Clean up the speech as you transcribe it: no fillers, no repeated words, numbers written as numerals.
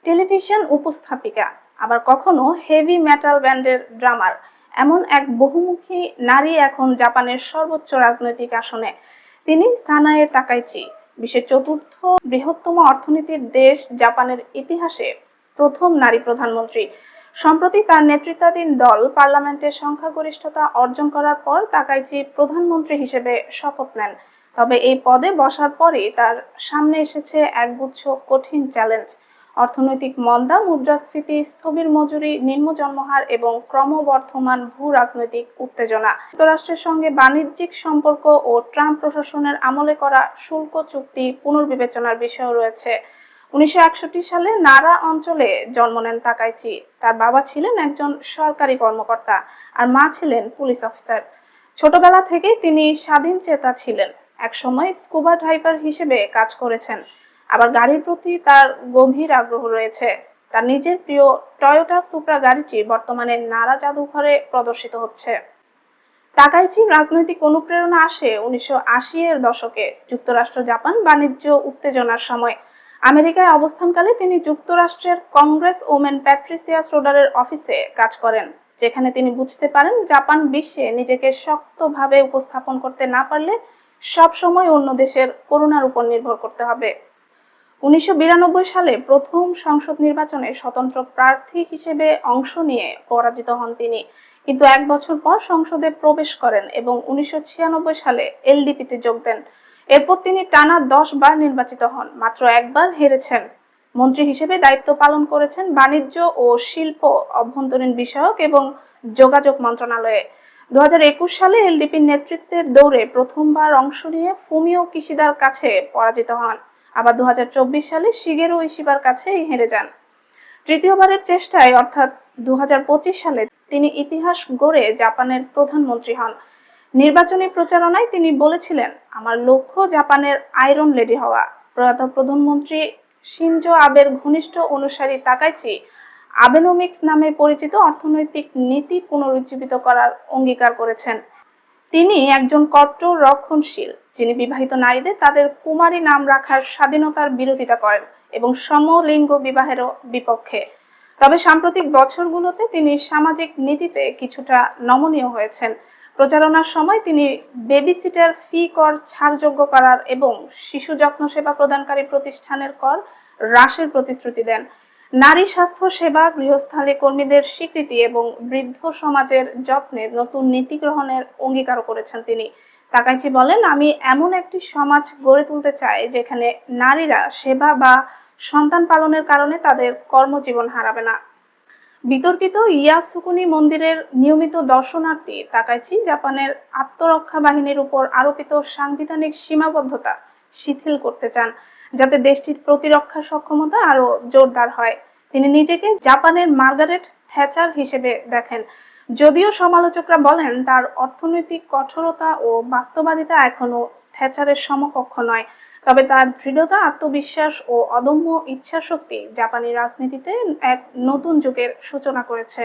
Television উপস্থাপিকা, আবার কখনো হেভি মেটাল ব্যান্ডের ড্রামার, এমন এক বহুমুখী নারী এখন জাপানের সর্বোচ্চ রাজনৈতিক আসনে। তিনি সানায়ে তাকাইচি। বিশ্বের চতুর্থ বৃহত্তম অর্থনীতির দেশ জাপানের ইতিহাসে প্রথম নারী প্রধানমন্ত্রী। সম্প্রতি তার নেতৃত্বাধীন দল পার্লামেন্টে সংখ্যাগরিষ্ঠতা অর্জন করার পর তাকাইচি প্রধানমন্ত্রী হিসেবে শপথ নেন। তবে এই পদে বসার পরেই তার সামনে এসেছে একগুচ্ছ কঠিন চ্যালেঞ্জ: অর্থনৈতিক মন্দা, মুদ্রাস্ফীতি, স্থবির মজুরি, নিম্ন জন্মহার এবং ক্রমবর্ধমান ভূ রাজনৈতিক উত্তেজনা। যুক্তরাষ্ট্রের সঙ্গে বাণিজ্যিক সম্পর্ক ও ট্রাম্প প্রশাসনের আমলে করা শুল্ক চুক্তি পুনর্বিবেচনার বিষয় রয়েছে। 1961 সালে নারা অঞ্চলে জন্ম নেন তাকাইচি। তার বাবা ছিলেন একজন সরকারি কর্মকর্তা আর মা ছিলেন পুলিশ অফিসার। ছোটবেলা থেকেই তিনি স্বাধীন চেতা ছিলেন। একসময় স্কুবা ডাইভার হিসেবে কাজ করেছেন। আবার গাড়ির প্রতি তার গভীর আগ্রহ রয়েছে। তার নিজের প্রিয় টয়োটা সুপ্রা গাড়িটি বর্তমানে নারা জাদুঘরে প্রদর্শিত হচ্ছে। তাকাইচির রাজনৈতিক অনুপ্রেরণা আসে 1980 এর দশকে যুক্তরাষ্ট্র জাপান বাণিজ্য উত্তেজনার সময়। আমেরিকায় অবস্থানকালে তিনি যুক্তরাষ্ট্রের কংগ্রেস ওমেন প্যাট্রিসিয়া শ্রোডারের অফিসে কাজ করেন, যেখানে তিনি বুঝতে পারেন জাপান বিশ্বে নিজেকে শক্তভাবে উপস্থাপন করতে না পারলে সবসময় অন্য দেশের করুণার উপর নির্ভর করতে হবে। 1992 সালে প্রথম সংসদ নির্বাচনে স্বতন্ত্র প্রার্থী হিসেবে অংশ নিয়ে পরাজিত হন তিনি, কিন্তু এক বছর পর সংসদে প্রবেশ করেন এবং 1996 সালে এলডিপিতে যোগ দেন। এরপর তিনি টানা 10 বার নির্বাচিত হন, মাত্র একবার হেরেছেন। মন্ত্রী হিসেবে দায়িত্ব পালন করেছেন বাণিজ্য ও শিল্প, অভ্যন্তরীণ বিষয়ক এবং যোগাযোগ মন্ত্রণালয়ে। 2021 সালে এলডিপির নেতৃত্বের দৌড়ে প্রথমবার অংশ নিয়ে ফুমিও কিশিদার কাছে পরাজিত হন। আবার 2024 সালে শিগেরু ইশিবার কাছে হেরে যান। তৃতীয়বারের চেষ্টায় অর্থাৎ 2025 সালে তিনি ইতিহাস গড়ে জাপানের প্রধানমন্ত্রী হন। নির্বাচনী প্রচারণায় তিনি বলেছিলেন, আমার লক্ষ্য জাপানের আয়রন লেডি হওয়া। প্রয়াত প্রধানমন্ত্রী শিনজো আবের ঘনিষ্ঠ অনুসারী তাকাইচি আবেনোমিক্স নামে পরিচিত অর্থনৈতিক নীতি পুনরুজ্জীবিত করার অঙ্গীকার করেছেন। তিনি একজন কট্টর রক্ষণশীল, যিনি বিবাহিত নারীদের তাদের কুমারী নাম রাখার স্বাধীনতার বিরোধিতা করেন এবং সমলিঙ্গ বিবাহেরও বিপক্ষে। তবে সাম্প্রতিক বছরগুলোতে তিনি সামাজিক নীতিতে কিছুটা নমনীয় হয়েছেন। প্রচারণার সময় তিনি বেবি সিটার ফি কর ছাড়যোগ্য করার এবং শিশু যত্ন সেবা প্রদানকারী প্রতিষ্ঠানের কর হ্রাসের প্রতিশ্রুতি দেন। নারী স্বাস্থ্য সেবা, গৃহস্থালী কর্মীদের স্বীকৃতি এবং বৃদ্ধ সমাজের যত্নে নতুন নীতি গ্রহণের অঙ্গীকার করেছেন তিনি। তাকাইচি বলেন, আমি এমন একটি সমাজ গড়ে তুলতে চাই যেখানে নারীরা সেবা বা সন্তান পালনের কারণে তাদের কর্মজীবন হারাবে না। বিতর্কিত ইয়াসুকুনি মন্দিরের নিয়মিত দর্শনার্থী তাকাইচি জাপানের আত্মরক্ষা বাহিনীর উপর আরোপিত সাংবিধানিক সীমাবদ্ধতা শিথিল করতে চান, যাতে দেশটির প্রতিরক্ষা সক্ষমতা আরো জোরদার হয়। তিনি নিজেকে জাপানের মার্গারেট থ্যাচার হিসেবে দেখেন। যদিও সমালোচকরা বলেন তার অর্থনৈতিক কঠোরতা ও বাস্তববাদিতা এখনো থ্যাচারের সমকক্ষ নয়, তবে তার দৃঢ়তা, আত্মবিশ্বাস ও অদম্য ইচ্ছাশক্তি জাপানি রাজনীতিতে এক নতুন যুগের সূচনা করেছে।